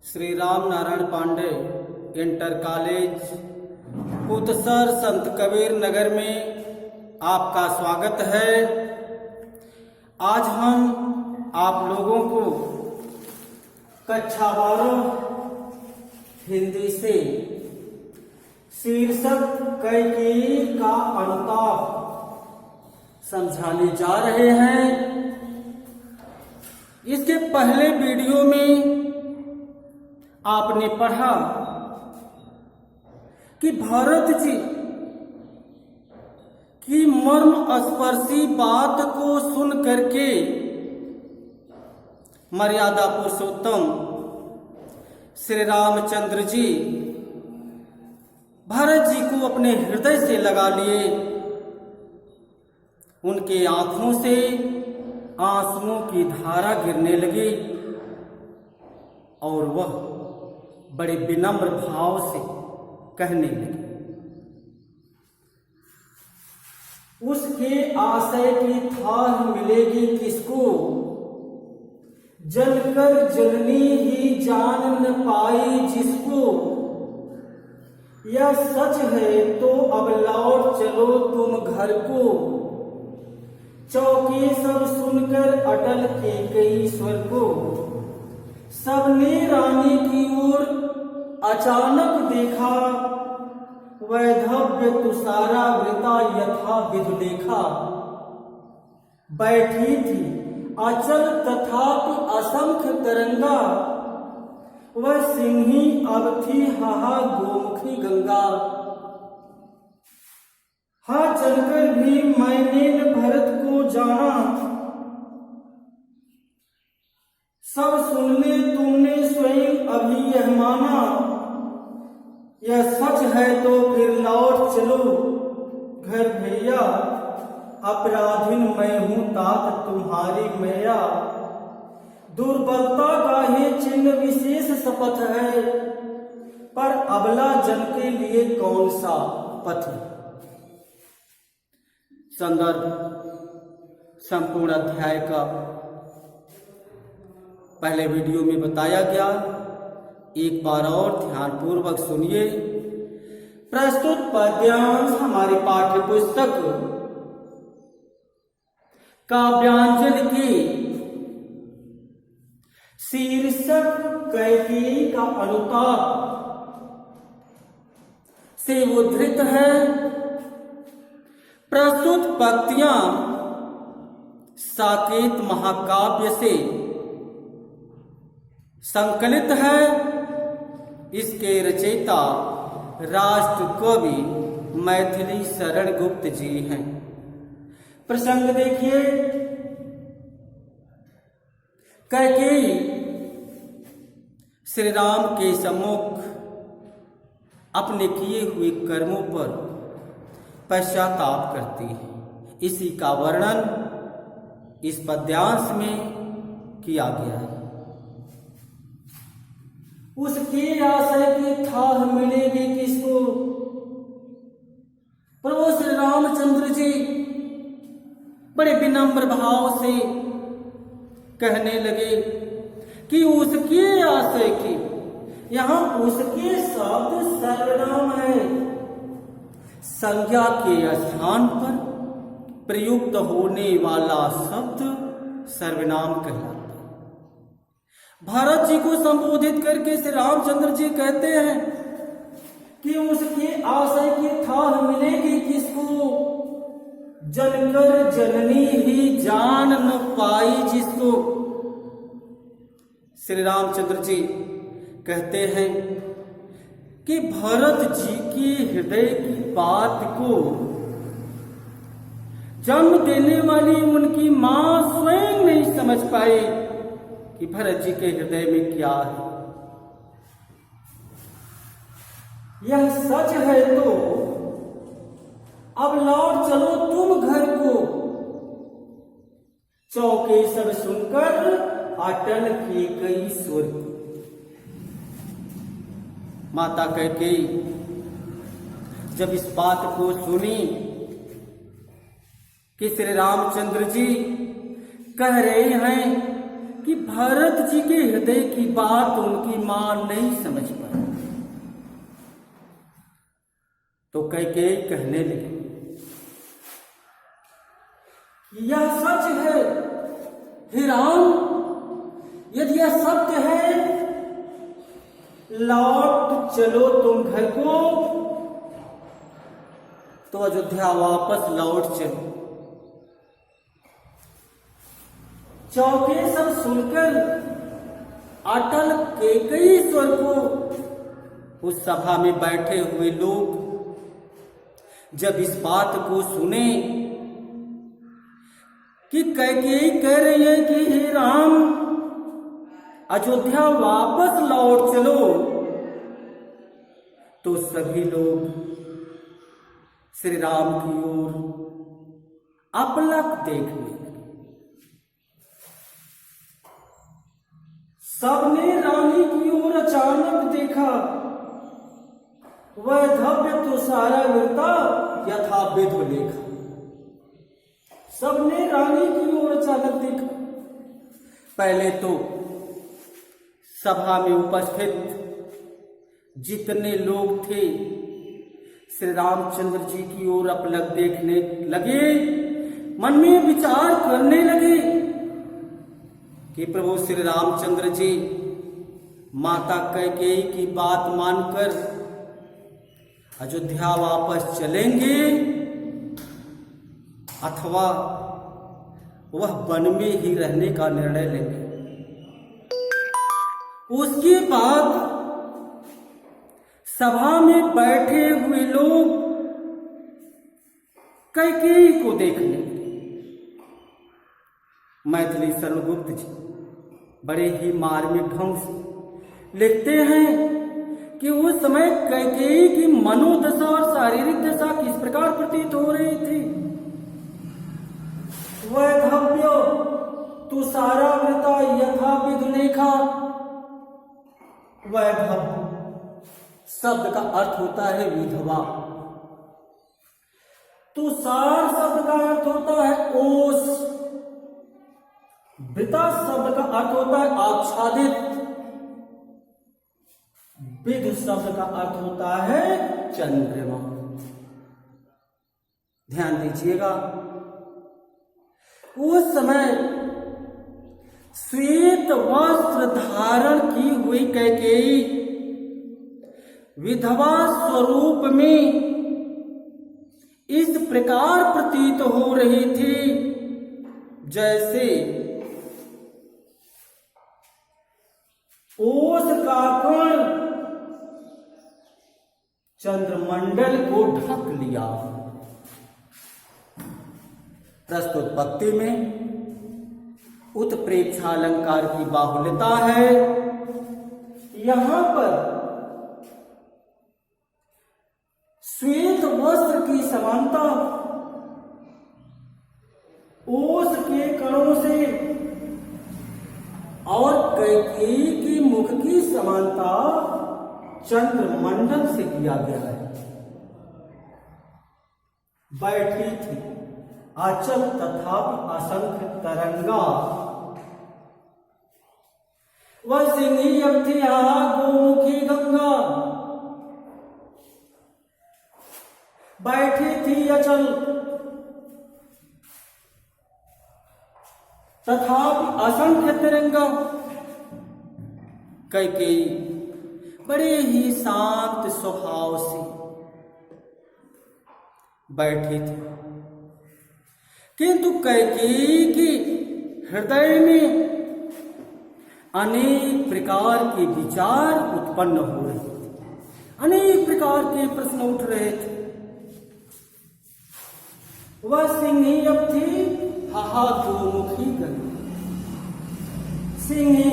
Shri Ram Narayan Pandey inter college पुतसर संत कबीर नगर में आपका स्वागत है। आज हम आप लोगों को कक्षा 12 हिंदी से शीर्षक कैकेयी का अनुताप समझाने जा रहे हैं। इसके पहले वीडियो में आपने पढ़ा कि भरत जी की मर्म स्पर्शी बात को सुन करके मर्यादा पुरुषोत्तम श्री रामचंद्र जी भरत जी को अपने हृदय से लगा लिए। उनके आंखों से आंसुओं की धारा गिरने लगी और वह बड़े विनम्र भाव से कहने लगे, उसके आशय की थाह मिलेगी किसको, जलकर जननी ही जान न पाई जिसको। यह सच है तो अब लौट चलो तुम घर को, चौके सब सुनकर अटल कैकेयी स्वर को। सबने रानी की ओर अचानक देखा, वैधव्य तुषारा वृता यथा विधु लेखा। बैठी थी अचल तथापि असंख्य तरंगा, वह सिंही अब थी हाहा गोमुखी गंगा। हाँ चलकर भी मैंने न भरत को जाना, सब सुन ले तुमने स्वयं अभी यह माना। यह सच है तो फिर लौट चलो घर भैया, अपराधीन मैं हूं तात तुम्हारी मैया। दुर्बलता का ही चिन्ह विशेष शपथ है, पर अबला जन के लिए कौन सा पथ है। संदर्भ संपूर्ण अध्याय का पहले वीडियो में बताया गया, एक बार और ध्यानपूर्वक सुनिए। प्रस्तुत पद्यांश हमारी पाठ्य पुस्तक काव्यांजलि की शीर्षक कैकेयी का अनुताप से उद्धृत है। प्रस्तुत पंक्तियां साकेत महाकाव्य से संकलित है। इसके रचयिता राष्ट्र कवि मैथिली शरण गुप्त जी हैं। प्रसंग देखिए। कैकेयी श्री राम के सम्मुख अपने किए हुए कर्मों पर पश्चाताप करती है। इसी का वर्णन इस पद्यांश में किया गया है। उसके आशय की थाह मिलेगी किसको। प्रभु श्री रामचंद्र जी बड़े विनम्र भाव से कहने लगे कि उसके आशय की, यहां उसके शब्द सर्वनाम है। संज्ञा के स्थान पर प्रयुक्त होने वाला शब्द सर्वनाम कहलाता है। भरत जी को संबोधित करके श्री रामचंद्र जी कहते हैं कि उसके आशय की थाह मिलेगी किसको, जनकर जननी ही जान न पाई जिसको। श्री रामचंद्र जी कहते हैं कि भरत जी के हृदय की बात को जन्म देने वाली उनकी मां स्वयं नहीं समझ पाई कि भरत जी के हृदय में क्या है। यह सच है तो अब लौट चलो तुम घर को, चौके सब सुनकर अटल कैकेयी स्वर को। माता कैकेयी जब इस बात को सुनी कि श्री रामचंद्र जी कह रहे हैं कि भरत जी के हृदय की बात उनकी मां नहीं समझ पाई। तो कैकेयी कहने लगी, यह सच है हे राम, यदि यह सत्य है लौट चलो तुम घर को, तो अयोध्या वापस लौट चलो। चौके सब सुनकर अटल कैकेयी स्वर को उस सभा में बैठे हुए लोग जब इस बात को सुने कि कैकेयी कह रही है कि हे राम अयोध्या वापस लौट चलो, तो सभी लोग श्री राम की ओर अपलक देखने लगे। सबने रानी की ओर अचानक देखा, वह धव्य तुषारा वृता यथा विधु लेखा। सबने रानी की ओर अचानक देखा। पहले तो सभा में उपस्थित जितने लोग थे श्री रामचंद्र जी की ओर अपलक देखने लगे, मन में विचार करने लगे कि प्रभु श्री रामचंद्र जी माता कैकेयी की बात मानकर अयोध्या वापस चलेंगे अथवा वह वन में ही रहने का निर्णय लेंगे। उसके बाद सभा में बैठे हुए लोग कैकेयी को देखने लगे। मैथिली शरण गुप्त जी बड़े ही मार्मिक ढंग से लिखते हैं कि उस समय कैकेयी की मनोदशा और शारीरिक दशा किस प्रकार प्रतीत हो रही थी। वह धव्य तुषारा वृता यथा विधु लेखा, वह धव्य शब्द का अर्थ होता है विधवा, तुषार शब्द का अर्थ होता है ओस, वृता शब्द का अर्थ होता है आच्छादित, विधु शब्द का अर्थ होता है चंद्रमा। ध्यान दीजिएगा, उस समय श्वेत वस्त्र धारण की हुई कैकेयी विधवा स्वरूप में इस प्रकार प्रतीत हो रही थी जैसे ओस का कण चंद्रमंडल को ढक लिया। प्रस्तुत पत्ती में उत्प्रेक्षा अलंकार की बाहुल्यता है। यहां पर श्वेत वस्त्र की समानता ओस के कणों से और कैकेयी की मुख की समानता चंद्रमंडल से किया गया है। बैठी थी अचल तथापि असंख्य तरंगा, वह सिंही अब थी गोमुखी गंगा। बैठी थी अचल तथापि असंख्य तिरंगा। कैकेयी बड़े ही शांत स्वभाव से बैठी थी, किंतु कैकेयी के हृदय में अनेक प्रकार के विचार उत्पन्न हो रहे थे, अनेक प्रकार के प्रश्न उठ रहे थे। वह सिंही अब थी गोमुखी गंगा। सिंही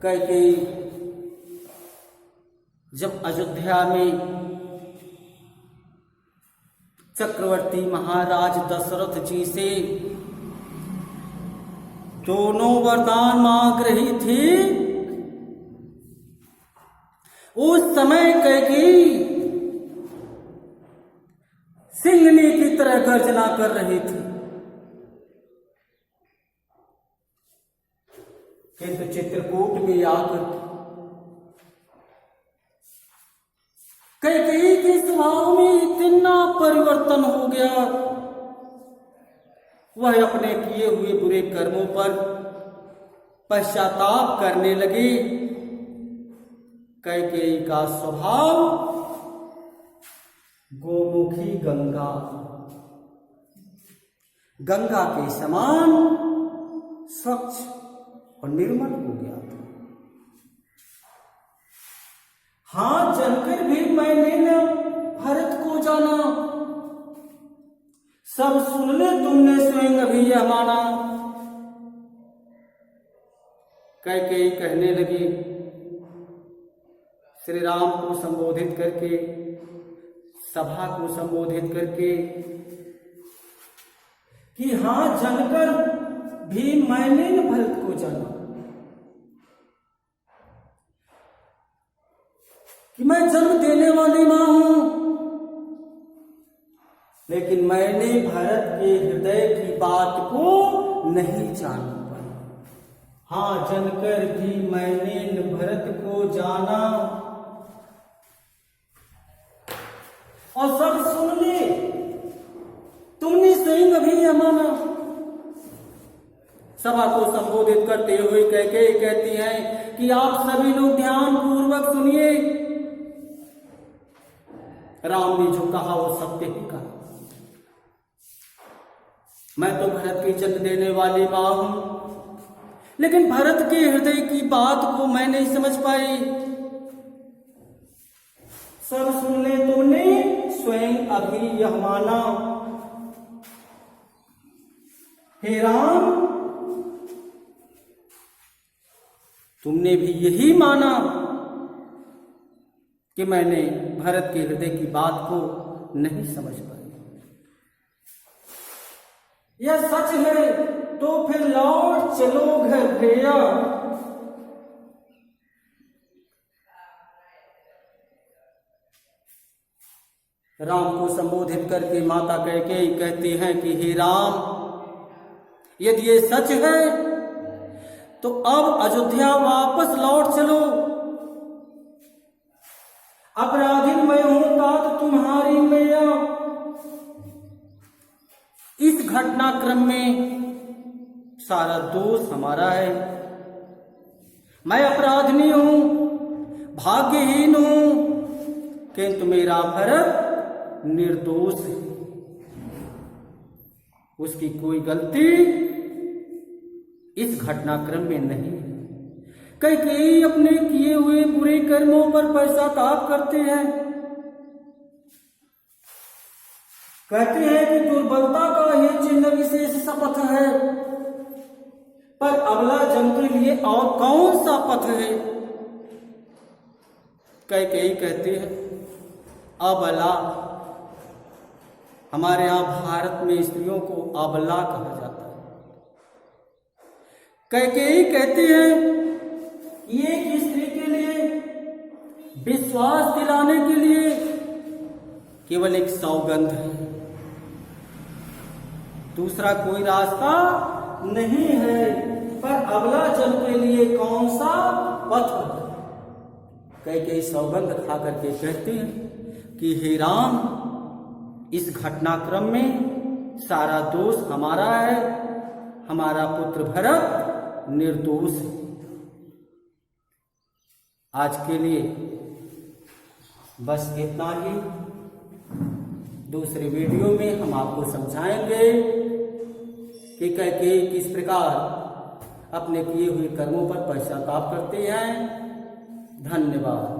कैकेयी जब अयोध्या में चक्रवर्ती महाराज दशरथ जी से दोनों वरदान मांग रही थी, उस समय कैकेयी सिंहनी की तरह गर्जना कर रही थी। किंतु चित्रकूट में आकर कैकेयी के स्वभाव में इतना परिवर्तन हो गया, वह अपने किए हुए बुरे कर्मों पर पश्चाताप करने लगी। कैकेयी का स्वभाव गोमुखी गंगा के समान स्वच्छ और निर्मल हो गया था। हाँ, जानकर भी मैंने न भरत को जाना, सब सुन ले तुमने स्वयं अभी यह माना। कैकेयी कहने लगी श्री राम को संबोधित करके, सभा को संबोधित करके कि हाँ, जानकर भी मैंने न भरत को जाना कि मैं जन्म देने वाली मां हूं, लेकिन मैंने भरत के हृदय की बात को नहीं जान पाई। हाँ, जानकर भी मैंने न भरत को जाना, और सब सुन ले तुमने स्वयं अभी यह माना। सभा को संबोधित करते हुए कैकेयी कहती हैं कि आप सभी लोग ध्यान पूर्वक सुनिए, राम ने जो कहा वो सत्य ही कहा। मैं तो भरत की जन्म देने वाली मां हूं, लेकिन भरत के हृदय की बात को मैं नहीं समझ पाई। सब सुन ले तुमने स्वयं अभी यह माना, हे राम तुमने भी यही माना कि मैंने भरत के हृदय की बात को नहीं समझ पाई। यह सच है तो फिर लौट चलो घर भैया। राम को संबोधित करके माता कैकेयी कहती हैं कि हे राम, यदि ये सच है तो अब अयोध्या वापस लौट चलो। अपराधी मैं हूं तात तुम्हारी मैया। इस घटनाक्रम में सारा दोष हमारा है। मैं अपराधी हूं, भाग्यहीन हूं, किंतु मेरा भरत निर्दोष है, उसकी कोई गलती इस घटनाक्रम में नहीं है। कैकेयी अपने किए हुए बुरे कर्मों पर पश्चाताप करते हैं, कहते हैं कि दुर्बलता का ही चिन्ह विशेष सा पथ है, पर अबला जन के लिए और कौन सा पथ है? कैकेयी कहती है अबला। हमारे यहां भारत में स्त्रियों को अबला कहा जाता है। कैकेयी कहती है ये एक स्त्री के लिए विश्वास दिलाने के लिए केवल एक सौगंध है, दूसरा कोई रास्ता नहीं है। पर अबला जन के लिए कौन सा पथ है? कैकेयी सौगंध खा करके कहती है कि हे राम, इस घटनाक्रम में सारा दोष हमारा है, हमारा पुत्र भरत निर्दोष है। आज के लिए बस इतना ही। दूसरे वीडियो में हम आपको समझाएंगे कि कैकेयी किस प्रकार अपने किए हुए कर्मों पर पश्चाताप करते हैं। धन्यवाद।